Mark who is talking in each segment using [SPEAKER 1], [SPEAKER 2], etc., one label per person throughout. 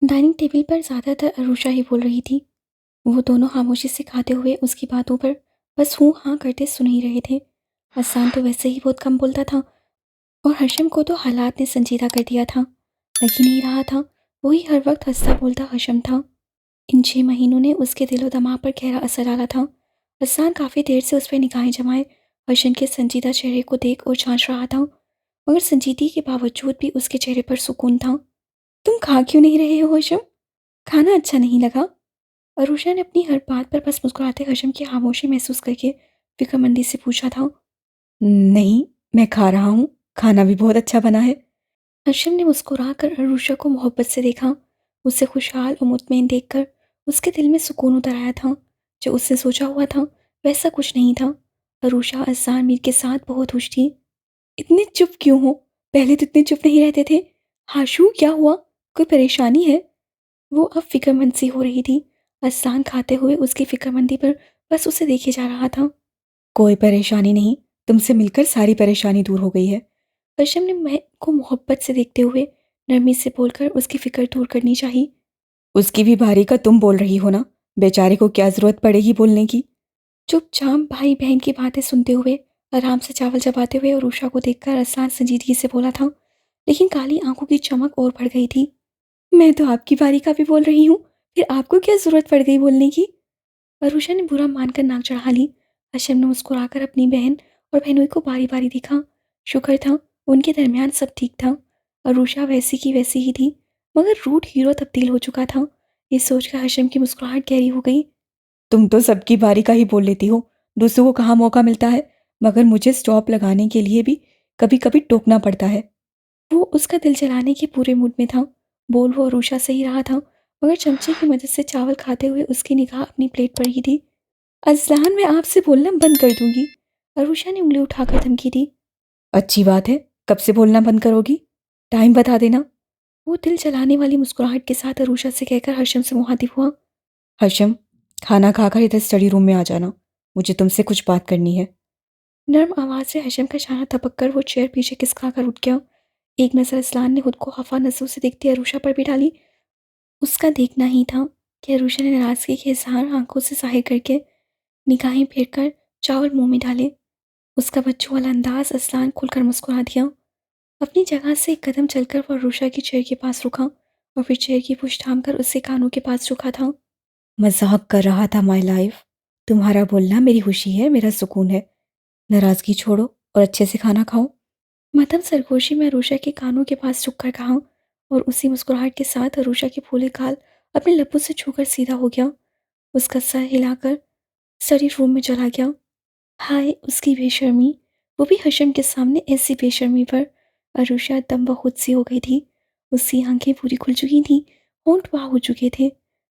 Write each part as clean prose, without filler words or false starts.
[SPEAKER 1] Dining table पर ज़्यादातर अरुषा ही बोल रही थी। वो दोनों खामोशी से खाते हुए उसकी बातों पर बस हूँ हाँ करते सुन ही रहे थे। असान तो वैसे ही बहुत कम बोलता था और हर्षम को तो हालात ने संजीदा कर दिया था। लग ही नहीं रहा था वही हर वक्त हंसता बोलता हर्षम था। इन 6 महीनों ने उसके दिलो दिमाग पर गहरा असर डाला था। असान काफ़ी देर से उस पर निगाहें जमाए हर्षम के संजीदा चेहरे को देख और जांच रहा था, मगर संजीदगी के बावजूद भी उसके चेहरे पर सुकून था। तुम खा क्यों नहीं रहे हो हर्षम? खाना अच्छा नहीं लगा? अरुषा ने अपनी हर बात पर बस मुस्कुराते हर्षम की खामोशी महसूस करके फिक्रमंदी से पूछा था।
[SPEAKER 2] नहीं, मैं खा रहा हूँ। खाना भी बहुत अच्छा बना है।
[SPEAKER 1] हर्षम ने मुस्कुराकर अरुषा को मोहब्बत से देखा। उसे खुशहाल और मुतमईन देखकर उसके दिल में सुकून उतर आया था। जो उसने सोचा हुआ था वैसा कुछ नहीं था। अरुषा अज़ान मीर के साथ बहुत खुश थी। इतने चुप क्यों हो? पहले तो इतने चुप नहीं रहते थे। हाशू, क्या हुआ? कोई परेशानी है? वो अब फिक्रमंद सी हो रही थी। अज़ान खाते हुए उसकी फिक्रमंदी पर बस उसे देखे जा रहा था।
[SPEAKER 2] कोई परेशानी नहीं, तुमसे मिलकर सारी परेशानी दूर हो गई है।
[SPEAKER 1] हर्षम ने महक को मोहब्बत से देखते हुए नरमी से बोलकर उसकी फिक्र दूर करनी चाहिए।
[SPEAKER 2] उसकी भी भारी का तुम बोल रही हो ना। बेचारे को क्या जरूरत पड़ेगी बोलने की।
[SPEAKER 1] चुपचाप भाई बहन की बातें सुनते हुए आराम से चावल चबाते हुए और उषा को देखकर अरसान संजीदगी से बोला था, लेकिन काली आंखों की चमक और बढ़ गई थी। मैं तो आपकी बारी का भी बोल रही हूँ, फिर आपको क्या जरूरत पड़ गई बोलने की? अरुषा ने बुरा मानकर नाक चढ़ा ली। हशम ने मुस्कुराकर अपनी बहन और बहनोई को बारी बारी देखा। शुक्र था उनके दरमियान सब ठीक था। अरुषा वैसी की वैसी ही थी, मगर रूट हीरो तब्दील हो चुका था। ये सोचकर हशम की मुस्कुराहट गहरी हो गई।
[SPEAKER 2] तुम तो सबकी बारी का ही बोल लेती हो। दूसरों को कहाँ मौका मिलता है। मगर मुझे स्टॉप लगाने के लिए भी कभी कभी टोकना पड़ता है।
[SPEAKER 1] वो उसका दिल जलाने के पूरे मूड में था। बोल वो अरुषा से ही रहा था, मगर चमचे की मदद से चावल खाते हुए उसकी निगाह अपनी प्लेट पर ही थी। अज़लान, मैं आपसे बोलना बंद कर दूंगी। अरुषा ने उंगली उठाकर धमकी दी।
[SPEAKER 2] अच्छी बात है। कब से बोलना बंद करोगी? टाइम बता देना।
[SPEAKER 1] वो दिल जलाने वाली मुस्कुराहट के साथ अरुषा से कहकर हर्षम से मुखातिब हुआ।
[SPEAKER 2] हर्षम, खाना खाकर इधर स्टडी रूम में आ जाना। मुझे तुमसे कुछ बात करनी है।
[SPEAKER 1] नर्म आवाज से हर्षम का इशारा दबक कर वो चेयर पीछे खिसका कर उठ गया। एक नजर अजलान ने खुद को खफा नजरों से देखती अरुषा पर भी डाली। उसका देखना ही था कि अरुषा ने नाराजगी के इजहार आंखों से जाहिर करके निगाहें फेर कर चावल मुंह में डाले। उसका बच्चों वाला अंदाज अजलान खुलकर मुस्कुरा दिया। अपनी जगह से एक कदम चलकर वो अरुषा की चेयर के पास रुका और फिर चेयर की पुश थाम कर उससे कानों के पास झुका था।
[SPEAKER 2] मजाक कर रहा था माय लाइफ। तुम्हारा बोलना मेरी खुशी है, मेरा सुकून है। नाराजगी छोड़ो और अच्छे से खाना खाओ।
[SPEAKER 1] मध्यम सरगोशी में अरुषा के कानों के पास झुककर कहा, और उसी मुस्कुराहट के साथ अरुषा के फूले गाल अपने लबों से छूकर सीधा हो गया। उसका सर हिलाकर स्टडी रूम में चला गया। हाय उसकी बेशर्मी, वो भी हशम के सामने ऐसी बेशर्मी पर। अरुषा दम बखुद सी हो गई थी। उसकी आंखें पूरी खुल चुकी थीं, होंठ वाह हो चुके थे।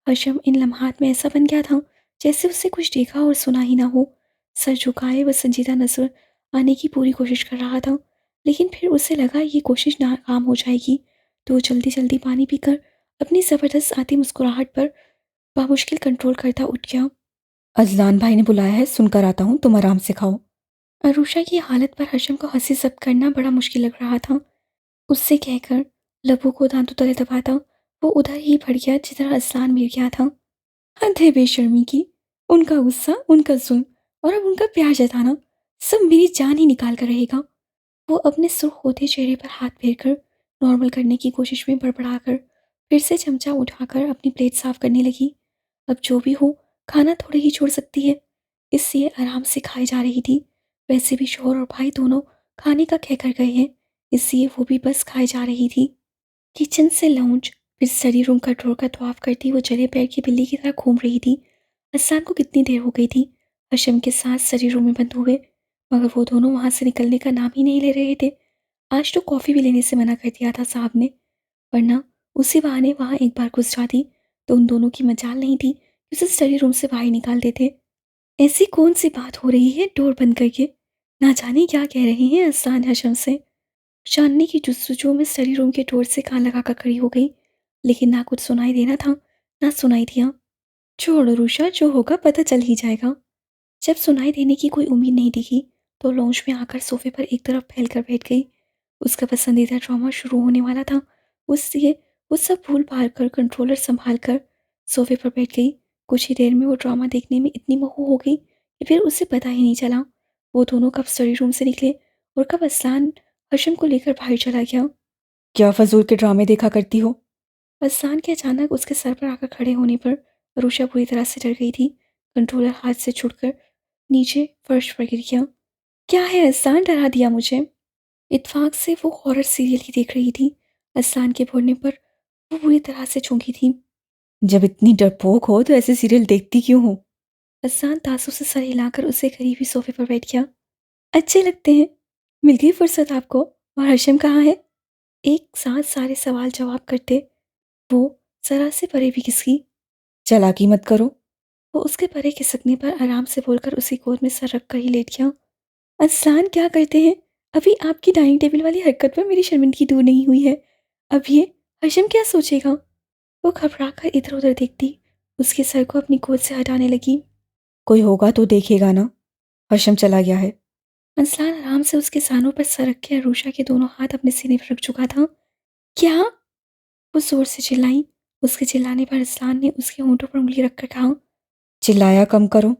[SPEAKER 1] हशम इन लम्हात में ऐसा बन गया था जैसे उससे कुछ देखा और सुना ही ना हो। सर झुकाए वह संजीदा नजर आने की पूरी कोशिश कर रहा था, लेकिन फिर उसे लगा ये कोशिश नाकाम हो जाएगी, तो वो जल्दी जल्दी पानी पीकर अपनी ज़बरदस्त आती मुस्कुराहट पर बामुश्किल कंट्रोल करता उठ गया।
[SPEAKER 2] अजलान भाई ने बुलाया है, सुनकर आता हूँ। तुम आराम से खाओ।
[SPEAKER 1] अरुषा की हालत पर हशम को हंसी जब्त करना बड़ा मुश्किल लग रहा था। उससे कहकर लबों को दांतों तले दबाता वो उधर ही बढ़ गया जिधर अजलान मिल गया था। हद है बेशर्मी की। उनका गुस्सा, उनका जुल्म और अब उनका प्यार जताना, सब मेरी जान ही निकाल कर रहेगा। वो अपने सुर्ख होते चेहरे पर हाथ फेरकर नॉर्मल करने की कोशिश में बड़बड़ाकर फिर से चमचा उठाकर अपनी प्लेट साफ करने लगी। अब जो भी हो, खाना थोड़े ही छोड़ सकती है, इसलिए आराम से खाई जा रही थी। वैसे भी शोहर और भाई दोनों खाने का कह कर गए हैं, इसलिए वो भी बस खाई जा रही थी। किचन से लाउंज फिर स्टडी रूम का ड्रॉर का तवाफ करती वो जले पैर की बिल्ली की तरह घूम रही थी। असान को कितनी देर हो गई थी हशम के साथ स्टडी रूम में बंद हुए, मगर वो दोनों वहां से निकलने का नाम ही नहीं ले रहे थे। आज तो कॉफ़ी भी लेने से मना कर दिया था साहब ने, वरना उसी बहाने वहां एक बार घुस जाती तो उन दोनों की मजाल नहीं थी कि उसे स्टडी रूम से बाहर निकाल देते। ऐसी कौन सी बात हो रही है डोर बंद करके? ना जाने क्या कह रहे हैं असान हशम से। जानने की जुस्तजू में स्टडी रूम के डोर से कान लगाकर खड़ी हो गई, लेकिन ना कुछ सुनाई देना था ना सुनाई दिया। छोड़ो रुषा, जो होगा पता चल ही जाएगा। जब सुनाई देने की कोई उम्मीद नहीं दिखी तो लॉन्च में आकर सोफे पर एक तरफ फैल कर बैठ गई। उसका पसंदीदा ड्रामा शुरू होने वाला था, उसलिए वो सब भूल भाल कर कंट्रोलर संभाल कर सोफे पर बैठ गई। कुछ ही देर में वो ड्रामा देखने में इतनी मगन हो गई कि फिर उसे पता ही नहीं चला वो दोनों कब स्टडी रूम से निकले और कब असलान हशम को लेकर बाहर चला गया।
[SPEAKER 2] क्या फजूल के ड्रामे देखा करती हो?
[SPEAKER 1] असलान के अचानक उसके सर पर आकर खड़े होने पर अरूषा पूरी तरह से डर गई थी। कंट्रोलर हाथ से छुटकर नीचे फर्श पर गिर गया। क्या है असलान, डरा दिया मुझे। इत्तेफाक से वो हॉरर सीरियल ही देख रही थी। असलान के बोलने पर वो बुरी तरह से चौंकी थी।
[SPEAKER 2] जब इतनी डरपोक हो तो ऐसे सीरियल देखती क्यों हो?
[SPEAKER 1] असलान तासु से सर हिलाकर उससे करीबी सोफे पर बैठ गया। अच्छे लगते हैं। मिल गई फुर्सत आपको। और हशम कहाँ है? एक साथ सारे सवाल जवाब करते वो जरा से परे भी खिसकी।
[SPEAKER 2] चालाकी मत करो।
[SPEAKER 1] वो उसके परे खिसकने पर आराम से बोलकर उसकी गोद में सर रखकर ही लेट गया। असलान क्या करते हैं? अभी आपकी डाइनिंग टेबल वाली हरकत पर मेरी शर्मिंदगी दूर नहीं हुई है। अब ये हशम क्या सोचेगा? वो घबरा कर इधर उधर देखती उसके सर को अपनी गोद से हटाने लगी।
[SPEAKER 2] कोई होगा तो देखेगा ना। हशम चला गया है।
[SPEAKER 1] असलान आराम से उसके सानों पर सर रख के अरूषा के दोनों हाथ अपने सीने पर रख चुका था। क्या? वो जोर से चिल्लाई। उसके चिल्लाने पर असलान ने उसके होंठों पर उंगली रखकर कहा।
[SPEAKER 2] चिल्लाया कम करो।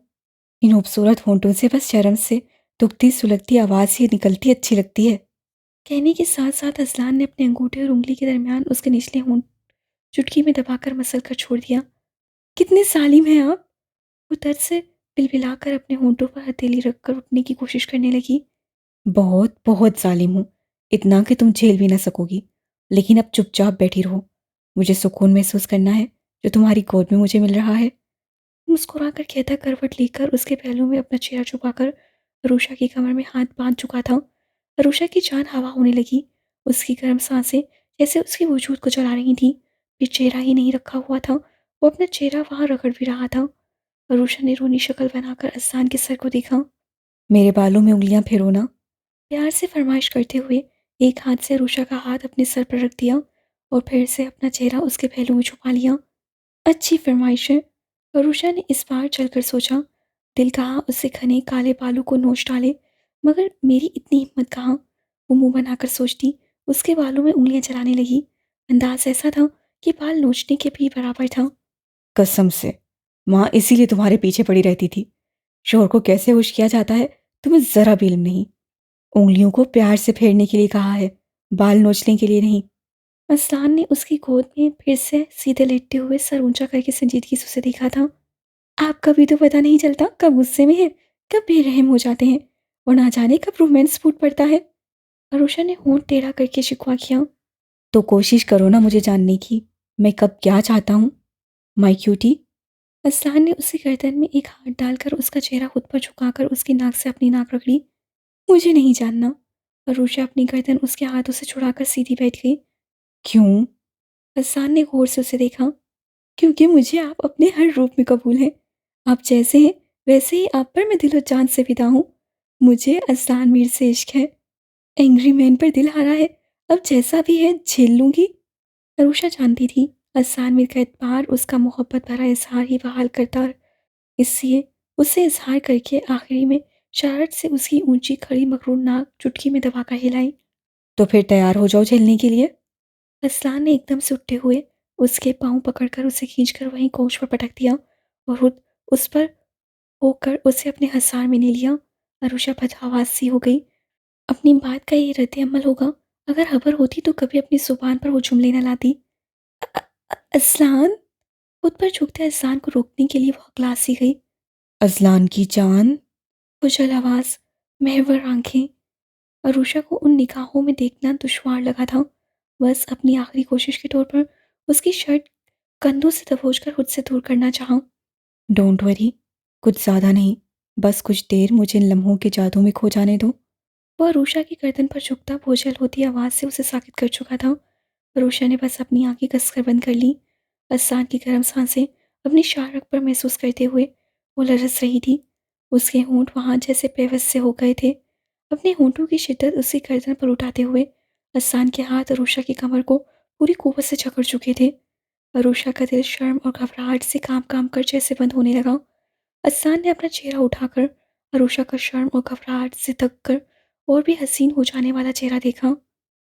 [SPEAKER 2] इन खूबसूरत होंठों से बस शर्म से दुखती सुलगती आवाज़ ही निकलती अच्छी लगती है।
[SPEAKER 1] कहने के साथ साथ असलान ने अपने अंगूठे और उंगली के दरमियान उसके निचले होंठ चुटकी में दबाकर मसल कर छोड़ दिया। कितने सालिम हैं आप। वो दर्द से बिलबिलाकर अपने होंठों पर हथेली रखकर उठने की कोशिश करने लगी।
[SPEAKER 2] बहुत बहुत जालिम हूँ। इतना कि तुम झेल भी ना सकोगी। लेकिन अब चुपचाप बैठी रहो। मुझे सुकून महसूस करना है जो तुम्हारी गोद में मुझे मिल रहा है।
[SPEAKER 1] मुस्कुराकर कहता करवट लेकर उसके पहलू में अपना चेहरा छुपाकर अरूषा की कमर में हाथ बांध चुका था। अरूषा की जान हवा होने लगी। उसकी गर्म सांसें जैसे उसके वजूद को जला रही थी। फिर चेहरा ही नहीं रखा हुआ था, वो अपना चेहरा वहां रगड़ भी रहा था। अरूषा ने रोनी शक्ल बनाकर असान के सर को देखा।
[SPEAKER 2] मेरे बालों में उंगलियां फेरो ना।
[SPEAKER 1] प्यार से फरमाइश करते हुए एक हाथ से अरूषा का हाथ अपने सर पर रख दिया और फिर से अपना चेहरा उसके पहलू में छुपा लिया। अच्छी फरमाइश है। अरूषा ने इस बार चलकर सोचा। दिल कहाँ उससे घने काले बालों को नोच डाले, मगर मेरी इतनी हिम्मत कहाँ। वो मुंह बनाकर सोचती उसके बालों में उंगलियां चलाने लगी। अंदाज ऐसा था कि बाल नोचने के भी बराबर था।
[SPEAKER 2] कसम से माँ इसीलिए तुम्हारे पीछे पड़ी रहती थी। शोहर को कैसे खुश किया जाता है तुम्हें जरा भी इल्म नहीं। उंगलियों को प्यार से फेरने के लिए कहा है, बाल नोचने के लिए नहीं।
[SPEAKER 1] असलान ने उसकी गोद में फिर से सीधे लेटते हुए सर ऊंचा करके संजीदगी से उसे देखा था। आपका भी तो पता नहीं चलता कब गुस्से में है, कब बेरहम हो जाते हैं, और ना जाने कब रोमांस फूट पड़ता है। अरुषा ने होंठ टेढ़ा करके शिकवा किया।
[SPEAKER 2] तो कोशिश करो ना मुझे जानने की, मैं कब क्या चाहता हूँ। माई क्यूटी।
[SPEAKER 1] असलान ने उसकी गर्दन में एक हाथ डालकर उसका चेहरा खुद पर झुकाकर उसकी नाक से अपनी नाक रगड़ी। मुझे नहीं जानना। अरुषा अपनी गर्दन उसके हाथों से छुड़ाकर सीधी बैठ गई।
[SPEAKER 2] क्यों?
[SPEAKER 1] असलान ने गौर से उसे देखा। क्योंकि मुझे आप अपने हर रूप में कबूल हैं। आप जैसे हैं वैसे ही आप पर मैं दिलो जान से फिदा हूँ। मुझे असलान मीर से इश्क है। एंग्री मैन पर दिल हारा है, अब जैसा भी है झेल लूंगी। अरुषा जानती थी असलान मीर का एतबार उसका मोहब्बत भरा इजहार ही बहाल करता, इसलिए उसे इजहार करके आखिरी में शरारत से उसकी ऊंची खड़ी मकरूर नाक चुटकी में दबाकर हिलाई।
[SPEAKER 2] तो फिर तैयार हो जाओ झेलने के लिए।
[SPEAKER 1] असलान ने एकदम से उठते हुए उसके पांव पकड़कर उसे खींचकर वहीं कोच पर पटक दिया और खुद उस पर होकर उसे अपने हसार में ले लिया। अरुषा बदहवास सी हो गई। अपनी बात का ये रद्द अमल होगा। अगर खबर होती तो कभी अपनी जुबान पर वो जुमले न लाती। असलान। खुद पर झुकते असलान को रोकने के लिए वो हकला सी गई।
[SPEAKER 2] अजलान की जान।
[SPEAKER 1] खुजल आवाज, महवर आंखें। अरुषा को उन निगाहों में देखना दुश्वार लगा था। बस अपनी आखिरी कोशिश के तौर पर उसकी शर्ट कंधों से दबोचकर खुद से दूर करना चाहा।
[SPEAKER 2] डोंट वरी, कुछ ज़्यादा नहीं। बस कुछ देर मुझे इन लम्हों के जादू में खो जाने दो।
[SPEAKER 1] वह अरुषा की गर्दन पर झुकता बोझल होती आवाज से उसे साकित कर चुका था। अरुषा ने बस अपनी आंखें कसकर बंद कर ली। असान की गर्म सांसें अपनी शारक पर महसूस करते हुए वो लरस रही थी। उसके होंठ वहां जैसे बेबस से हो गए थे। अपने होंठों की शिद्दत उसकी गर्दन पर उठाते हुए असान के हाथ अरुषा की कमर को पूरी कुव्वत से जकड़ चुके थे। अरुषा का दिल शर्म और घबराहट से काम काम कर जैसे बंद होने लगा। असान ने अपना चेहरा उठाकर अरुषा का शर्म और घबराहट से थक कर और भी हसीन हो जाने वाला चेहरा देखा।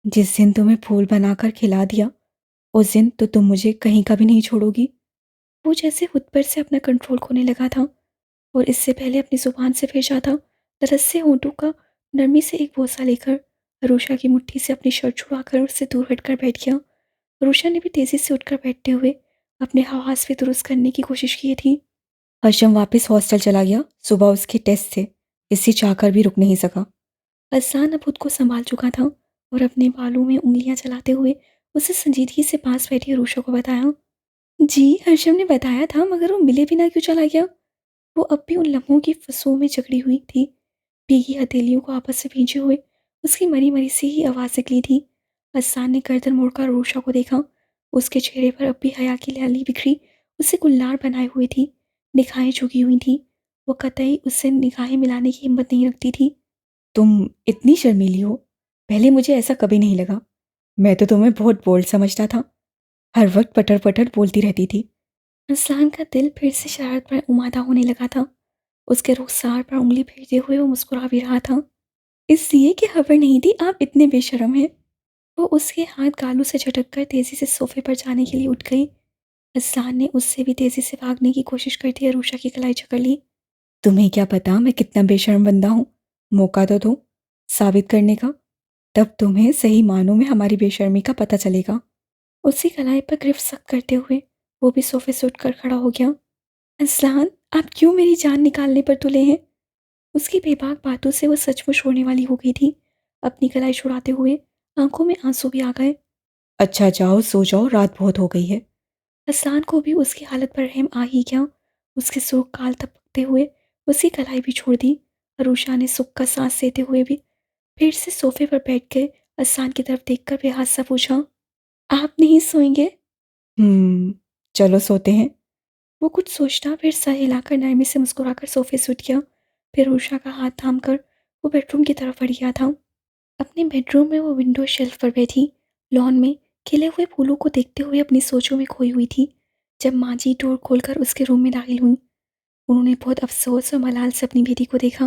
[SPEAKER 2] जिस दिन तुम्हें फूल बनाकर खिला दिया उस दिन तो तुम मुझे कहीं का भी नहीं छोड़ोगी।
[SPEAKER 1] वो जैसे खुद पर से अपना कंट्रोल खोने लगा था और इससे पहले अपनी जुबान से भेजा था तरस से होंठों का नरमी से एक बोसा लेकर अरुषा की मुट्ठी से अपनी शर्ट छुड़ाकर उससे दूर हटकर बैठ गया। अरुषा ने भी तेजी से उठकर बैठते हुए अपने हवास भी दुरुस्त करने की कोशिश की थी।
[SPEAKER 2] हर्षम वापस हॉस्टल चला गया। सुबह उसके टेस्ट थे, इसे चाहकर भी रुक नहीं सका।
[SPEAKER 1] अजान अब खुद को संभाल चुका था और अपने बालों में उंगलियां चलाते हुए उसे संजीदगी से पास बैठी अरुषा को बताया, जी हर्षम ने बताया था मगर वो मिले बिना क्यों चला गया। वो अब भी उन लम्हों की फसों में जकड़ी हुई थी। भीगी हथेलियों को आपस से भींचे हुए उसकी मरी मरी सी ही आवाज़ निकली थी। हसन ने गर्दन मोड़कर अरूषा को देखा। उसके चेहरे पर अब भी हया की लाली बिखरी उसे गुलनार बनाए हुए थी। निगाहें झुकी हुई थी। वो कतई उससे निगाहें मिलाने की हिम्मत नहीं रखती थी।
[SPEAKER 2] तुम इतनी शर्मीली हो, पहले मुझे ऐसा कभी नहीं लगा। मैं तो तुम्हें बहुत बोल्ड समझता था, हर वक्त पटर पटर बोलती रहती थी।
[SPEAKER 1] हसन का दिल फिर से शरारत पर उमादा होने लगा था। उसके रुखसार पर उंगली फेरते हुए वो मुस्कुरा भी रहा था। इसलिए कि खबर नहीं थी आप इतने बेशर्म हैं। वो उसके हाथ गालों से झटककर तेजी से सोफे पर जाने के लिए उठ गई। हसन ने उससे भी तेजी से भागने की कोशिश करती अरूषा की कलाई जकड़ ली।
[SPEAKER 2] तुम्हें क्या पता मैं कितना बेशर्म बंदा हूँ। मौका तो दो साबित करने का, तब तुम्हें सही मानों में हमारी बेशर्मी का पता चलेगा।
[SPEAKER 1] उसी कलाई पर गिरफ्त सख्त करते हुए वो भी सोफे से उठकर खड़ा हो गया। असलान, आप क्यों मेरी जान निकालने पर तुले हैं? उसकी बेबाक बातों से वो सचमुच रोने वाली हो गई थी। अपनी कलाई छुड़ाते हुए आंखों में आंसू भी आ गए।
[SPEAKER 2] अच्छा जाओ सो जाओ, रात बहुत हो गई है।
[SPEAKER 1] असलान को भी उसकी हालत पर रहम आ ही गया। उसके सुर्ख गाल तपकते हुए उसकी कलाई भी छोड़ दी। अरूषा ने सुख का सांस लेते हुए भी फिर से सोफे पर बैठ गए। असलान की तरफ देखकर बेहास सा पूछा, आप नहीं सोएंगे?
[SPEAKER 2] चलो सोते हैं।
[SPEAKER 1] वो कुछ सोचता फिर सर हिलाकर नरमी से मुस्कुराकर सोफे से उठ गया। फिर उषा का हाथ थामकर वो बेडरूम की तरफ बढ़ गया था। अपने बेडरूम में वो विंडो शेल्फ पर बैठी लॉन में खिले हुए फूलों को देखते हुए अपनी सोचों में खोई हुई थी। जब माँ जी डोर खोलकर उसके रूम में दाखिल हुई, उन्होंने बहुत अफसोस और मलाल से अपनी बेटी को देखा।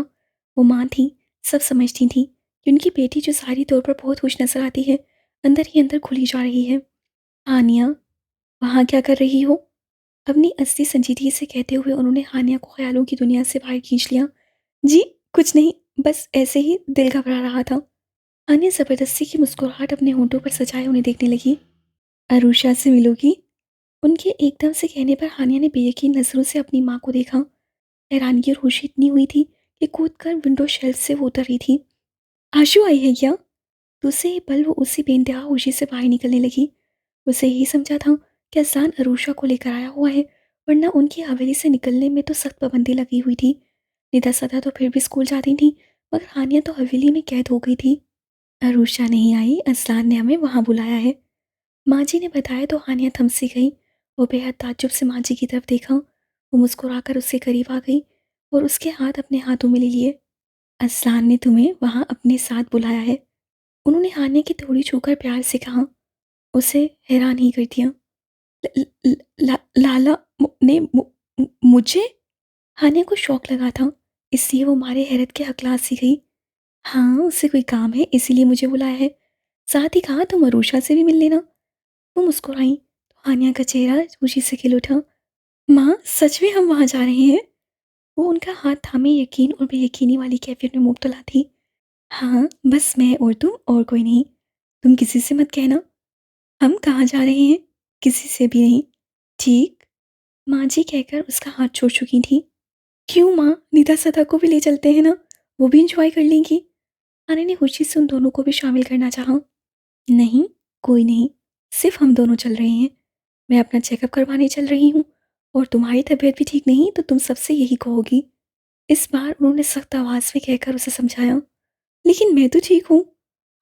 [SPEAKER 1] वो माँ थी, सब समझती थी कि उनकी बेटी जो सारी तौर पर बहुत खुश नजर आती है, अंदर ही अंदर खुली जा रही है। हानिया, वहाँ क्या कर रही हो? अपनी असली संजीदगी से कहते हुए उन्होंने हानिया को ख्यालों की दुनिया से बाहर खींच लिया। जी कुछ नहीं, बस ऐसे ही दिल घबरा रहा था। हानिया जबरदस्ती की मुस्कुराहट अपने होंठों पर सजाए उन्हें देखने लगी। अरुषा से मिलोगी? उनके एकदम से कहने पर हानिया ने बेयकीन नजरों से अपनी माँ को देखा। हैरानगी और खुशी इतनी हुई थी कि कूदकर विंडो शेल्फ से वो उतर रही थी। आशु आई है क्या? दूसरे ही पल वो उसी बेइंतहा खुशी से बाहर निकलने लगी। उसे यही समझा था कि अजान अरूषा को लेकर आया हुआ है, वरना उनकी हवेली से निकलने में तो सख्त पाबंदी लगी हुई थी। निदा सदा तो फिर भी स्कूल जाती थी, मगर हानिया तो हवेली में कैद हो गई थी। अरूषा नहीं आई, अजलान ने हमें वहाँ बुलाया है। माँ जी ने बताया तो हानिया थम सी गई। वो बेहद ताज्जुब से माँ जी की तरफ देखा। वो मुस्कुराकर उसके करीब आ गई और उसके हाथ अपने हाथों में ले लिए। अजलान ने तुम्हें वहाँ अपने साथ बुलाया है, उन्होंने हानिया की थोड़ी छूकर प्यार से कहा। उसे हैरान ही कर दिया। ल, ल, लाला ने मुझे? हानिया को शौक लगा था, इसलिए वो मारे हैरत के हकलास सी गई। हाँ, उससे कोई काम है इसीलिए मुझे बुलाया है। साथ ही कहा तुम अरूषा से भी मिल लेना। वो मुस्कुराई तो हानिया का चेहरा खुशी से खिल उठा। माँ, सच में हम वहाँ जा रहे हैं? वो उनका हाथ थामे यकीन और बेयकीनी वाली कैफियत में मुब्तला थी। हाँ, बस मैं और तुम और कोई नहीं। तुम किसी से मत कहना। हम कहाँ जा रहे हैं? किसी से भी नहीं। ठीक? माँ जी कहकर उसका हाथ छोड़ चुकी थी। क्यों माँ, निदा सदा को भी ले चलते हैं ना, वो भी इंजॉय कर लेंगी। आने ने खुशी से उन दोनों को भी शामिल करना चाहा। नहीं, कोई नहीं, सिर्फ हम दोनों चल रहे हैं। मैं अपना चेकअप करवाने चल रही हूँ और तुम्हारी तबीयत भी ठीक नहीं तो तुम सबसे यही कहोगी। इस बार उन्होंने सख्त आवाज़ में कहकर उसे समझाया। लेकिन मैं तो ठीक हूँ।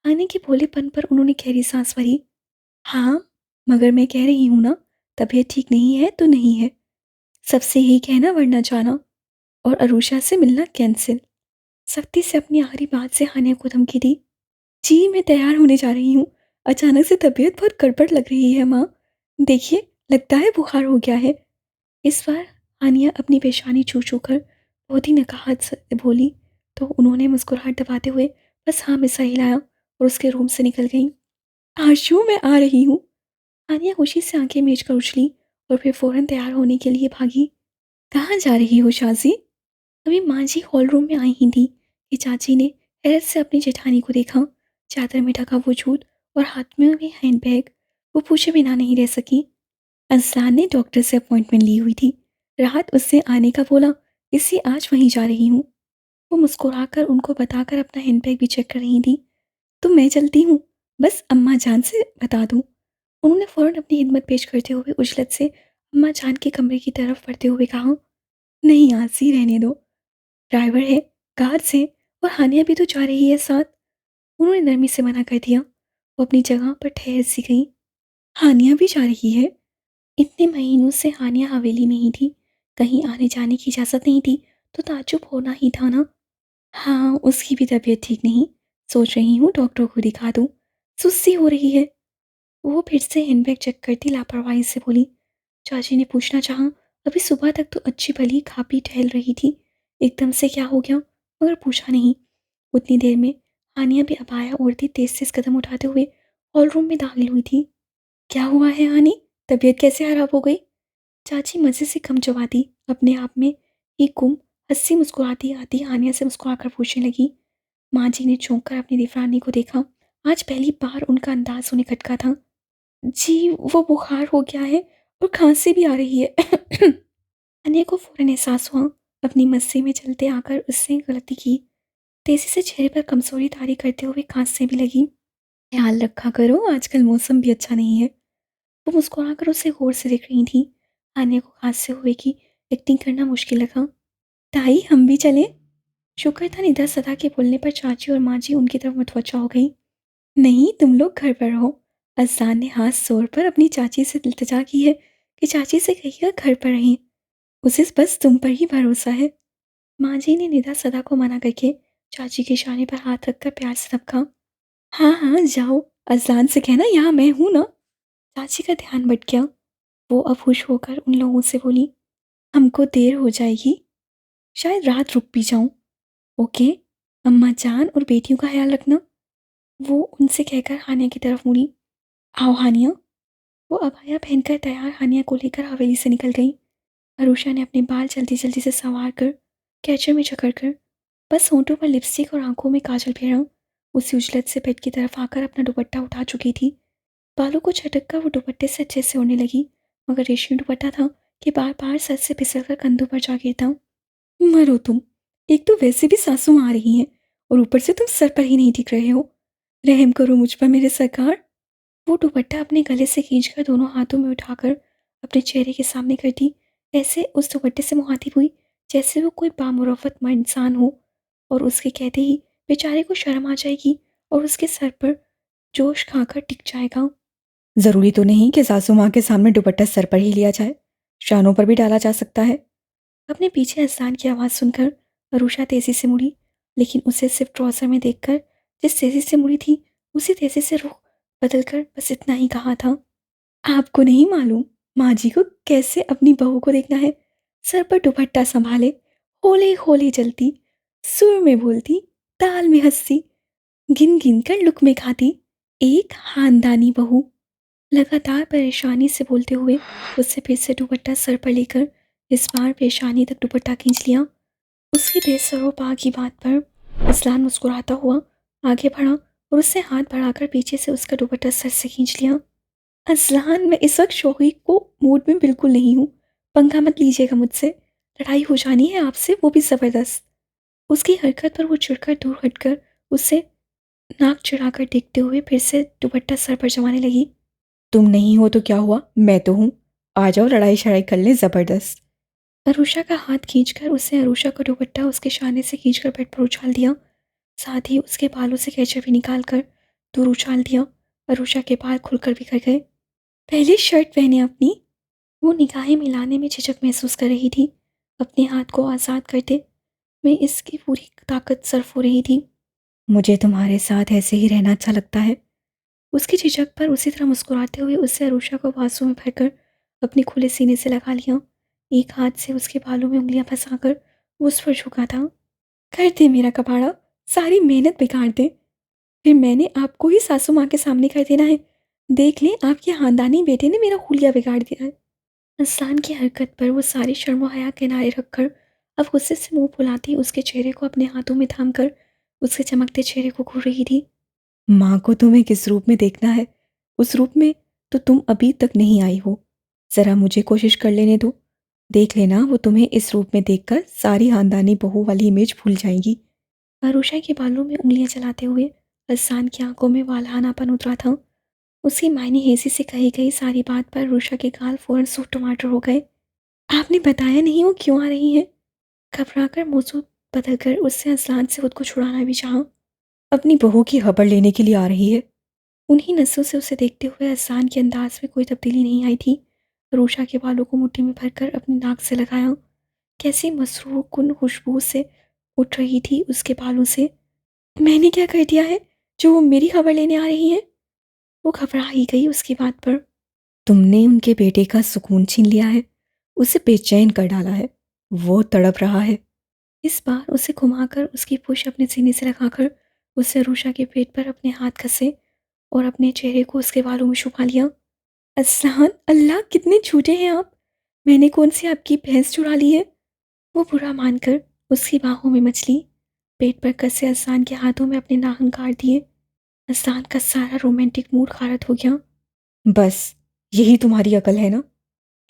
[SPEAKER 1] आने के भोलेपन पर उन्होंने गहरी सांस भरी। हाँ, मगर मैं कह रही हूँ ना, तबीयत ठीक नहीं है तो नहीं है। सबसे यही कहना वरना जाना, और अरूषा से मिलना कैंसिल। सख्ती से अपनी आखिरी बात से हानिया को धमकी दी। जी मैं तैयार होने जा रही हूँ। अचानक से तबीयत बहुत गड़बड़ लग रही है माँ। देखिए, लगता है बुखार हो गया है। इस बार हानिया अपनी पेशानी छू छू कर बहुत ही नकाहत से बोली तो उन्होंने मुस्कुराहट दबाते हुए बस हाँ में सर हिलाया और उसके रूम से निकल गई। आशु, मैं आ रही हूँ। हानिया खुशी से आंखें मीच कर उछली और फिर फौरन तैयार होने के लिए भागी। कहाँ जा रही हो शाजी? अभी माँ जी हॉल रूम में आई ही थी कि चाची ने हैरत से अपनी जेठानी को देखा। चादर में ढका वजूद और हाथ में भी हैंडबैग, वो पूछे बिना नहीं रह सकी। अजलान ने डॉक्टर से अपॉइंटमेंट ली हुई थी, राहत उससे आने का बोला, इसलिए आज वहीं जा रही हूँ। वो मुस्कुराकर उनको बताकर अपना हैंडबैग भी चेक कर रही थी। तो मैं चलती हूँ, बस अम्मा जान से बता दूँ। उन्होंने फ़ौरन अपनी हिम्मत पेश करते हुए उजलत से अम्मा जान के कमरे की तरफ बढ़ते हुए कहा, नहीं आसी, रहने दो। ड्राइवर है, कार से, और हानिया भी तो जा रही है साथ। उन्होंने नरमी से मना कर दिया। वो अपनी जगह पर ठहर सी गई। हानिया भी जा रही है? इतने महीनों से हानिया हवेली में ही थी, कहीं आने जाने की इजाज़त नहीं थी, तो ताज्जुब होना ही था ना। हाँ, उसकी भी तबीयत ठीक नहीं, सोच रही हूँ डॉक्टर को दिखा दूँ, सुस्ती हो रही है। वो फिर से हैंडबैग चेक करती लापरवाही से बोली। चाची ने पूछना चाहा, अभी सुबह तक तो अच्छी भली खा पी टहल रही थी, एकदम से क्या हो गया, मगर पूछा नहीं। उतनी देर में हानिया भी अबाया ओढ़ती तेज तेज कदम उठाते हुए हॉल रूम में दाखिल हुई थी। क्या हुआ है हानी, तबीयत कैसे खराब हो गई? चाची मज़े से कम चबाती अपने आप में ही गुम हंसी मुस्कुराती आती हानिया से मुस्कुराकर पूछने लगी। माँ जी ने चौंक कर अपनी दीफरानी को देखा। आज पहली बार उनका अंदाज उन्हें खटका था। जी, वो बुखार हो गया है और खांसी भी आ रही है। हानिया को फौरन एहसास हुआ अपनी मस्ती में चलते आकर उससे गलती की। तेजी से चेहरे पर कमजोरी तारी करते हुए खांसने भी लगी। ख्याल रखा करो, आजकल मौसम भी अच्छा नहीं है। वो मुस्कुराकर उसे गौर से देख रही थी। हानिया को खांसते हुए की एक्टिंग करना मुश्किल लगा। ताई, हम भी चलें? शुक्र था निदा सदा के बोलने पर चाची और माँ जी उनकी तरफ मुतवज्जा हो गई। नहीं, तुम लोग घर पर रहो। अज़ान ने हाथ जोर पर अपनी चाची से इल्तिजा की है कि चाची से कहिएगा घर पर रहें, उसे बस तुम पर ही भरोसा है। माँ जी ने निदा सदा को मना करके चाची के इशारे पर हाथ रखकर प्यार से रखा। हाँ हाँ जाओ, अज़ान से कहना यहाँ मैं हूँ ना। चाची का ध्यान भट गया। वो अब खुश होकर उन लोगों से बोली, हमको देर हो जाएगी, शायद रात रुक भी जाऊं। ओके, अम्मा जान और बेटियों का ख्याल रखना। वो उनसे कहकर हानिया की तरफ मुड़ी। आओ हानिया। वो अबाया पहनकर तैयार हानिया को लेकर हवेली से निकल गई। अरुषा ने अपने बाल जल्दी जल्दी से संवार कर कैचर में जकड़ कर बस होंठों पर लिपस्टिक और आंखों में काजल फेरा उसी उजलत से बेड की तरफ आकर अपना दुपट्टा उठा चुकी थी। बालों को झटक कर वो दुपट्टे से अच्छे से उड़ने लगी, मगर रेशमी दुपट्टा था कि बार बार सर से फिसल कर कंधों पर जा गिरता। मरो तुम, एक तो वैसे भी सासू माँ आ रही हैं और ऊपर से तुम सर पर ही नहीं टिक रहे हो। रहम करो मुझ पर मेरे सरकार। वो दुपट्टा अपने गले से खींचकर दोनों हाथों में उठाकर अपने चेहरे के सामने कर दी, ऐसे उस दुपट्टे से मुखातिब हुई जैसे वो कोई बामुरवत इंसान हो, और उसके कहते ही बेचारे को शर्म आ जाएगी और उसके सर पर जोश खाकर टिक जाएगा।
[SPEAKER 2] ज़रूरी तो नहीं कि सासू माँ के सामने दुपट्टा सर पर ही लिया जाए, शानों पर भी डाला जा सकता है।
[SPEAKER 1] अपने पीछे अजलान की आवाज़ सुनकर अरुषा तेजी से मुड़ी, लेकिन उसे सिर्फ ट्राउज़र में देखकर जिस तेजी से मुड़ी थी उसी तेजी से रुख बदलकर बस इतना ही कहा था, आपको नहीं मालूम माँ जी को कैसे अपनी बहू को देखना है। सर पर दुपट्टा संभाले, होले होले चलती, सुर में बोलती, ताल में हंसती, गिन गिन कर लुक में खाती, एक खानदानी बहू। लगातार परेशानी से बोलते हुए उससे फिर से दुपट्टा सर पर लेकर इस बार पेशानी तक दुपट्टा खींच लिया। उसकी बेसरोपा की बात पर असलान मुस्कुराता हुआ आगे बढ़ा और उससे हाथ बढ़ाकर पीछे से उसका दुपट्टा सर से खींच लिया। असलान, मैं इस वक्त शोही को मूड में बिल्कुल नहीं हूँ, पंगा मत लीजिएगा मुझसे, लड़ाई हो जानी है आपसे, वो भी ज़बरदस्त। उसकी हरकत पर वो चिढ़कर दूर हटकर उससे नाक चिढ़ाकर देखते हुए फिर से दुपट्टा सर पर जमाने लगी।
[SPEAKER 2] तुम नहीं हो तो क्या हुआ, मैं तो हूँ। आ जाओ, लड़ाई शड़ाई कर लें, ज़बरदस्त।
[SPEAKER 1] अरुषा का हाथ खींचकर उसने अरुषा का दुपट्टा उसके शाने से खींचकर बेड पर उछाल दिया, साथ ही उसके बालों से कैचर भी निकाल कर दूर उछाल दिया। अरुषा के बाल खुलकर बिखर गए। पहले शर्ट पहने अपनी। वो निगाहें मिलाने में झिझक महसूस कर रही थी। अपने हाथ को आज़ाद करते में इसकी पूरी ताकत सर्फ हो रही थी।
[SPEAKER 2] मुझे तुम्हारे साथ ऐसे ही रहना अच्छा लगता है।
[SPEAKER 1] उसकी झिझक पर उसी तरह मुस्कुराते हुए उससे अरुषा को बांसों में भरकर अपने खुले सीने से लगा लिया। एक हाथ से उसके बालों में उंगलियां फंसाकर वो उस पर झुका था। कर दे मेरा कबाड़ा, सारी मेहनत बिगाड़ दे, फिर मैंने आपको ही सासू माँ के सामने कर देना है। देख लें, आपके खानदानी बेटे ने मेरा हुलिया बिगाड़ दिया है। असलान की हरकत पर वो सारी शर्म हया किनारे रखकर अब गुस्से से मुंह फुलाती उसके चेहरे को अपने हाथों में थामकर उसके चमकते चेहरे को घूर रही थी।
[SPEAKER 2] माँ को तुम्हें किस रूप में देखना है, उस रूप में तो तुम अभी तक नहीं आई हो। जरा मुझे कोशिश कर लेने दो। देख लेना, वो तुम्हें इस रूप में देखकर सारी खानदानी बहू वाली इमेज भूल जाएंगी।
[SPEAKER 1] आरुषा के बालों में उंगलियां चलाते हुए असान की आंखों में वालहानापन उतरा था। उसकी मायने हेसी से कही गई सारी बात पर आरुषा के गाल फौरन सूख टमाटर हो गए। आपने बताया नहीं वो क्यों आ रही है? घबराकर मौजूद बदलकर उससे असलान से खुद को छुड़ाना भी चाहा।
[SPEAKER 2] अपनी बहू की खबर लेने के लिए आ रही है।
[SPEAKER 1] उन्हीं नसों से उसे देखते हुए अहसान के अंदाज में कोई तब्दीली नहीं आई थी। रूशा के बालों को मुट्ठी में भरकर अपनी नाक से लगाया। कैसी मसरूर कुन खुशबू से उठ रही थी उसके बालों से। मैंने क्या कर दिया है जो वो मेरी खबर लेने आ रही है? वो घबरा ही गई उसकी बात पर।
[SPEAKER 2] तुमने उनके बेटे का सुकून छीन लिया है, उसे बेचैन कर डाला है। वो तड़प रहा है।
[SPEAKER 1] इस बार उसे घुमाकर उसकी पूंछ अपने सीने से लगाकर उससे रूशा के पेट पर अपने हाथ घसे और अपने चेहरे को उसके बालों में छुपा लिया। असलान, अल्लाह कितने झूठे हैं आप। मैंने कौन सी आपकी भैंस चुरा ली है? वो बुरा मानकर उसकी बाहों में मचली। पेट पर कसे असान के हाथों में अपने नाखून काट दिए। असान का सारा रोमांटिक मूड खारत हो गया।
[SPEAKER 2] बस यही तुम्हारी अकल है ना?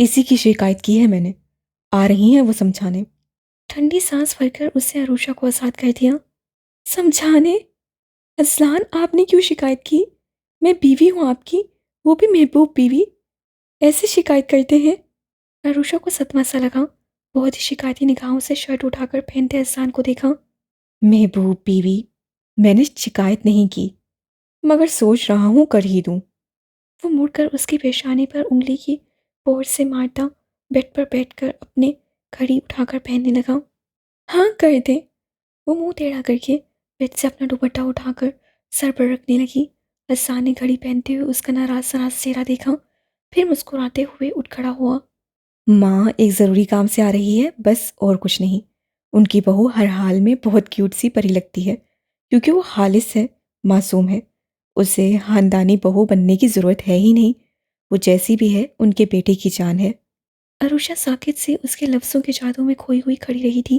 [SPEAKER 2] इसी की शिकायत की है मैंने। आ रही हैं वो समझाने।
[SPEAKER 1] ठंडी सांस भरकर उससे अरूषा को आज़ाद कर दिया। समझाने? असलान, आपने क्यों शिकायत की? मैं बीवी हूँ आपकी, वो भी महबूब बीवी। ऐसे शिकायत करते हैं? अरूषा को सदमा सा लगा। बहुत ही शिकायती निगाहों से शर्ट उठाकर पहनते अहसान को देखा।
[SPEAKER 2] महबूब बीवी, मैंने शिकायत नहीं की, मगर सोच रहा हूँ कर ही दूँ।
[SPEAKER 1] वो मुड़कर उसकी पेशानी पर उंगली की पोर से मारता बेड पर बैठकर अपने घड़ी उठाकर पहनने लगा। हाँ कर दे। वो मुंह टेढ़ा करके बेड से अपना दुपट्टा उठाकर सर पर रखने लगी। अहसान ने घड़ी पहनते हुए उसका नाराज नाराज चेहरा देखा, फिर मुस्कुराते हुए उठ खड़ा हुआ।
[SPEAKER 2] माँ एक ज़रूरी काम से आ रही है, बस और कुछ नहीं। उनकी बहू हर हाल में बहुत क्यूट सी परी लगती है, क्योंकि वो खालिस है, मासूम है। उसे खानदानी बहू बनने की ज़रूरत है ही नहीं। वो जैसी भी है उनके बेटे की जान है।
[SPEAKER 1] अरुषा साकित से उसके लफ्ज़ों के जादू में खोई हुई खड़ी रही थी।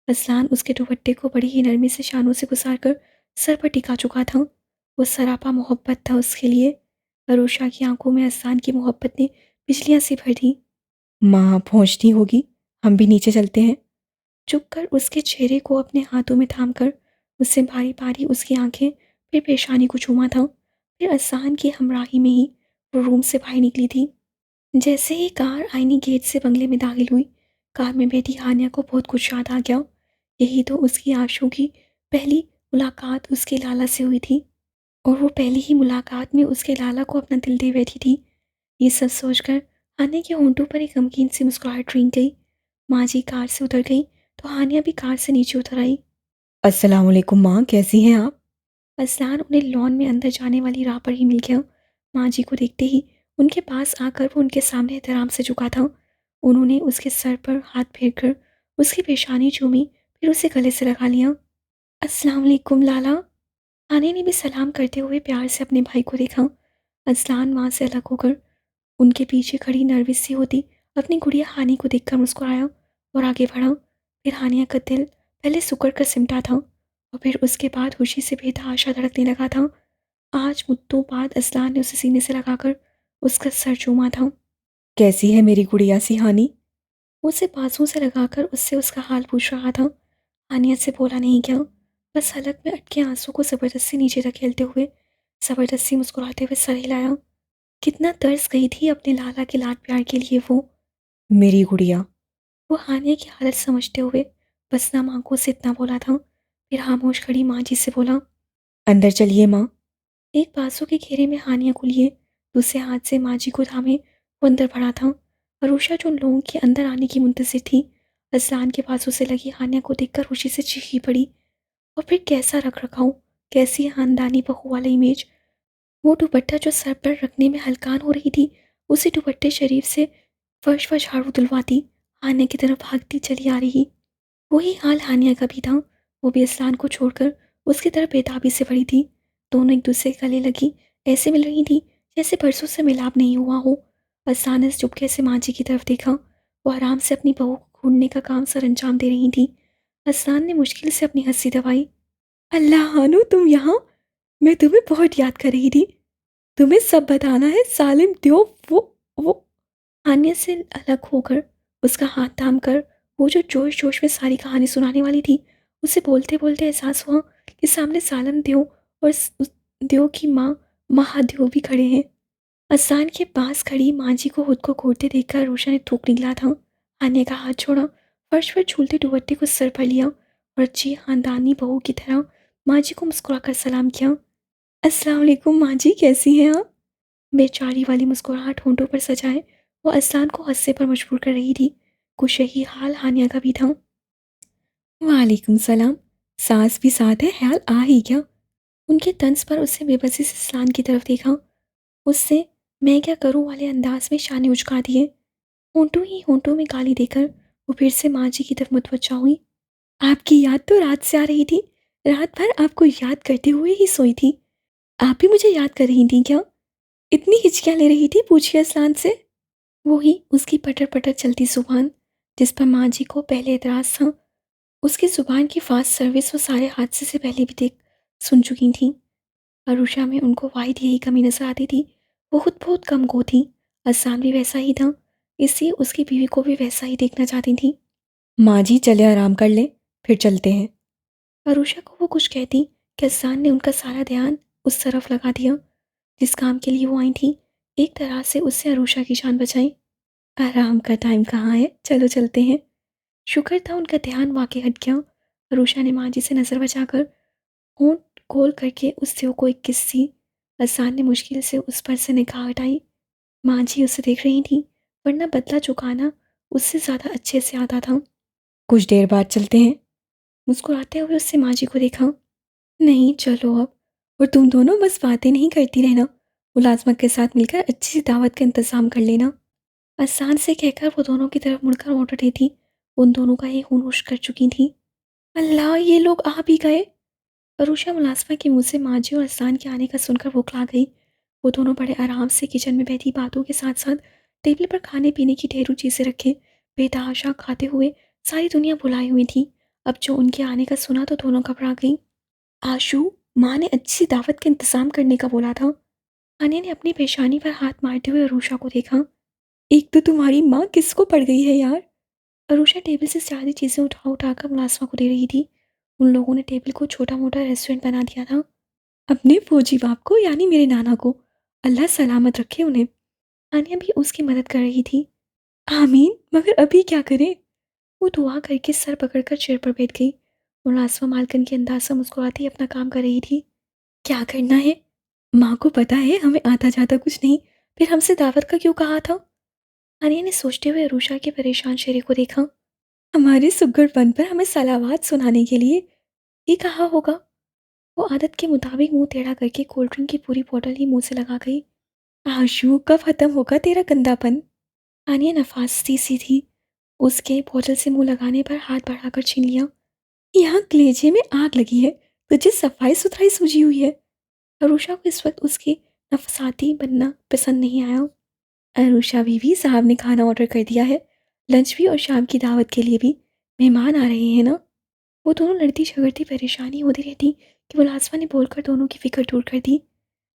[SPEAKER 1] असलान उसके दुपट्टे को बड़ी ही नरमी से शानों से गुसारकर सर पर टिका चुका था। वो सरापा मोहब्बत था उसके लिए। अरुषा की आंखों में असलान की मोहब्बत ने बिजलियां सी भर दी।
[SPEAKER 2] माँ पहुँचती होगी, हम भी नीचे चलते हैं।
[SPEAKER 1] चुपकर उसके चेहरे को अपने हाथों में थामकर उससे भारी भारी उसकी आंखें फिर पेशानी को चूमा था। फिर असलान की हमराही में ही वो रूम से बाहर निकली थी। जैसे ही कार आईनी गेट से बंगले में दाखिल हुई, कार में बैठी हानिया को बहुत कुछ याद आ गया। यही तो उसकी आशों की पहली मुलाकात उसके लाला से हुई थी, और वो पहली ही मुलाकात में उसके लाला को अपना दिल दे बैठी थी। ये सब सोचकर हानिया के होंठों पर एक गमगीन सी मुस्कुराहट रिंग गई। माँ जी कार से उतर गई तो हानिया भी कार से नीचे उतर आई।
[SPEAKER 2] अस्सलाम वालेकुम माँ, कैसी हैं आप?
[SPEAKER 1] असलान उन्हें लॉन में अंदर जाने वाली राह पर ही मिल गया। माँ जी को देखते ही उनके पास आकर वो उनके सामने एहतराम से झुका था। उन्होंने उसके सर पर हाथ फेरकर उसकी पेशानी चूमी, फिर उसे गले से लगा लिया। अस्सलाम वालेकुम लाला। आने ने भी सलाम करते हुए प्यार से अपने भाई को देखा। असलान वहाँ से अलग होकर उनके पीछे खड़ी नर्वस सी होती अपनी गुड़िया हानि को देखकर मुस्कुराया और आगे बढ़ा। फिर हानिया का दिल पहले सुकड़ कर सिमटा था और फिर उसके बाद खुशी से बेतहाशा धड़कने लगा था। आज मुद्दों बाद असलान ने उसे सीने से लगाकर उसका सर चूमा था।
[SPEAKER 2] कैसी है मेरी गुड़िया सिहानी?
[SPEAKER 1] उसे बाजुओं से लगाकर उससे उसका हाल पूछ रहा था। हानिया से बोला नहीं गया, बस हलक में अटके आंसू को ज़बरदस्ती नीचे धकेलते हुए ज़बरदस्ती मुस्कुराते हुए सर हिलाया। कितना तरस गई थी अपने लाला के लाड प्यार के लिए वो।
[SPEAKER 2] मेरी गुड़िया।
[SPEAKER 1] वो हानिया की हालत समझते हुए बस नाम आंखों से इतना बोला था। फिर खामोश खड़ी माँ जी से बोला।
[SPEAKER 2] अंदर चलिए माँ।
[SPEAKER 1] एक बांसों के घेरे में हानिया को लिए दूसरे हाथ से माँ जी को थामे वो अंदर बढ़ा था। अरुषा जो उन लोगों के अंदर आने की मुंतजिर थी, असलान के बाजू से लगी हानिया को देखकर खुशी से चीखी पड़ी। और फिर कैसा रख रखाव, कैसी खानदानी बहू वाला इमेज। वो दुपट्टा जो सर पर रखने में हलकान हो रही थी, उसी दुपट्टे शरीफ से फर्श पर झाड़ू दिलवाती हानिया की तरफ भागती चली आ रही। वही हाल हानिया का भी था। वो भी असलान को छोड़कर उसकी तरफ बेताबी से पड़ी थी। दोनों एक दूसरे के गले लगी ऐसे मिल रही थी जैसे परसों से मिलाप नहीं हुआ हो। असान ने चुपके से माँ जी की तरफ देखा। वो आराम से अपनी बहू को ढूंढने का काम सर अंजाम दे रही थी। असान ने मुश्किल से अपनी हंसी दबाई। अल्लाह हानो, तुम यहाँ? मैं तुम्हें बहुत याद कर रही थी। तुम्हें सब बताना है। सालिम द्यो, वो हानिया से अलग होकर उसका हाथ थाम कर वो जो जोश जोश में सारी कहानी सुनाने वाली थी, उसे बोलते बोलते एहसास हुआ कि सामने सालम देव और देव की माँ महादेव भी खड़े हैं। असान के पास खड़ी माँ जी को खुद को घूरते देखकर रोशा ने थूक निकला था। हानिया का हाथ छोड़ा, फर्श पर झूलते दुपट्टे को सर पर लिया और अच्छी खानदानी बहू की तरह माँ जी को मुस्कुराकर सलाम किया। अस्सलाम वालेकुम माँ जी, कैसी हैं आप? बेचारी वाली मुस्कुराहट होंठों पर सजाए वो असलान को हंसने पर मजबूर कर रही थी। कुछ यही हाल हानिया का भी था। वालेकुम सलाम। सास भी साथ है, ख्याल आ ही क्या? उनके तंज पर उससे बेबसी से असलान की तरफ देखा। उससे मैं क्या करूं वाले अंदाज में शाने उचका दिए। होंठों ही होंठों में गाली देकर वो फिर से माँ जी की तरफ मुतवज्जा हुई। आपकी याद तो रात से आ रही थी। रात भर आपको याद करते हुए ही सोई थी। आप भी मुझे याद कर रही थी क्या? इतनी हिचकियां ले रही थी, पूछिए असलान से। वो ही उसकी पटर पटर चलती जुबान, जिस पर माँ जी को पहले एतराज़ था। उसकी जुबान की फास्ट सर्विस वो सारे हादसे से पहले भी देख सुन चुकी थी। अरुषा में उनको वाहिद यही कमी नजर आती थी। वो खुद बहुत कम गो थी। असान भी वैसा ही था, इसलिए उसकी बीवी को भी वैसा ही देखना चाहती थी।
[SPEAKER 2] माँ जी चले आराम कर लें, फिर चलते हैं।
[SPEAKER 1] अरुषा को वो कुछ कहती कि असान ने उनका सारा ध्यान उस तरफ लगा दिया जिस काम के लिए वो आई थी। एक तरह से उससे अरुषा की जान बचाई। आराम का टाइम कहाँ है, चलो चलते हैं। शुक्र था उनका ध्यान वाकई हट गया। अरुषा ने माँ जी से नज़र बचाकर होंठ खोल करके उस देव को एक किस दी। असान ने मुश्किल से उस पर से निगाह हटाई। माँ जी उसे देख रही थी, वरना बदला चुकाना उससे ज़्यादा अच्छे से आता था।
[SPEAKER 2] कुछ देर बाद चलते हैं।
[SPEAKER 1] मुस्कुराते हुए उससे माँ जी को देखा। नहीं, चलो अब। और तुम दोनों बस बातें नहीं करती रहना। मुलाजमत के साथ मिलकर अच्छी सी दावत का इंतज़ाम कर लेना। आसान से कहकर वो दोनों की तरफ मुड़कर ओट उठी थी। उन दोनों का ही खून होश कर चुकी थी। अल्लाह, ये लोग आ भी गए। अरुषा मुलाजमा के मुंह से माजी और असान के आने का सुनकर बौखला गई। वो दोनों बड़े आराम से किचन में बैठी बातों के साथ साथ टेबल पर खाने पीने की ढेरों चीज़ें रखे बेतहाशा खाते हुए सारी दुनिया बुलाई हुई थी। अब जो उनके आने का सुना तो दोनों घबरा गई। आशू, माँ ने अच्छी दावत का इंतजाम करने का बोला था। आनिया ने अपनी पेशानी पर हाथ मारते हुए अरुषा को देखा। एक तो तुम्हारी माँ किसको पड़ गई है यार। अरुषा टेबल से सारी चीज़ें उठा उठा कर मुलाजमा को दे रही थी। उन लोगों ने टेबल को छोटा मोटा रेस्टोरेंट बना दिया था। अपने फौजी बाप को, यानी मेरे नाना को, अल्लाह सलामत रखे उन्हें। आनिया भी उसकी मदद कर रही थी। आमीन, मगर अभी क्या करें? वो दुआ करके सर पकड़कर चेयर पर बैठ गई। मुलाजमा मालकिन के अंदाज से मुस्कुराती अपना काम कर रही थी। क्या करना है? माँ को पता है हमें आता जाता कुछ नहीं, फिर हमसे दावत का क्यों कहा था? आनिया ने सोचते हुए अरुषा के परेशान चेहरे को देखा। हमारे सुघड़पन पर हमें सलावात सुनाने के लिए ही कहा होगा। वो आदत के मुताबिक मुंह टेढ़ा करके कोल्ड ड्रिंक की पूरी बोतल ही मुंह से लगा गई। आशू, कब खत्म होगा तेरा गंदापन? आनिया नफासती सी थी। उसके बोतल से मुंह लगाने पर हाथ बढ़ाकर छीन लिया। यहाँ कलेजे में आग लगी है, तुझे सफाई सुथराई सूझी हुई है। अरुषा को इस वक्त उसकी नफसाती बनना पसंद नहीं आया। अरुषा बीवी, साहब ने खाना ऑर्डर कर दिया है, लंच भी और शाम की दावत के लिए भी। मेहमान आ रहे हैं ना। वो दोनों लड़ती झगड़ती परेशानी होती रहती कि मुलाजमा ने बोलकर दोनों की फिक्र दूर कर दी।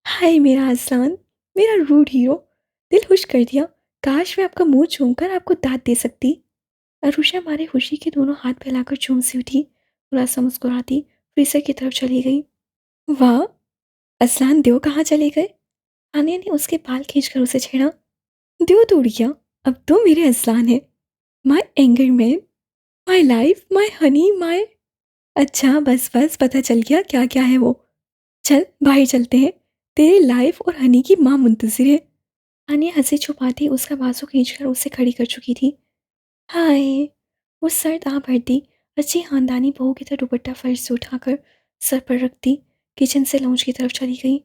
[SPEAKER 1] हाय मेरा असलान, मेरा रूड हीरो, दिल खुश कर दिया। काश मैं आपका मुंह चूमकर आपको दाद दे सकती। अरुषा मारे खुशी के दोनों हाथ फैलाकर चूम सी उठी। मुलाजमा मुस्कुराती फ्रीजर की तरफ चली गई। वाह, असलान देव कहाँ चले गए? आनिया ने उसके बाल खींचकर उसे छेड़ा। देव तो उड़ गया, अब तो मेरे असलान है। My anger man, my life, my Honey, my. अच्छा, बस बस पता चल गया क्या क्या है वो। चल बाहर चलते हैं, तेरे लाइफ और हनी की माँ मुंतजिर है। आनिया हंसी छुपाती उसका बाजू खींचकर उसे खड़ी कर चुकी थी। हाय, वो सर्द आ भरती अच्छी खानदानी बहू की तरह दुपट्टा फर्श से उठाकर सर पर रखती किचन से लॉन्च की तरफ चली गई।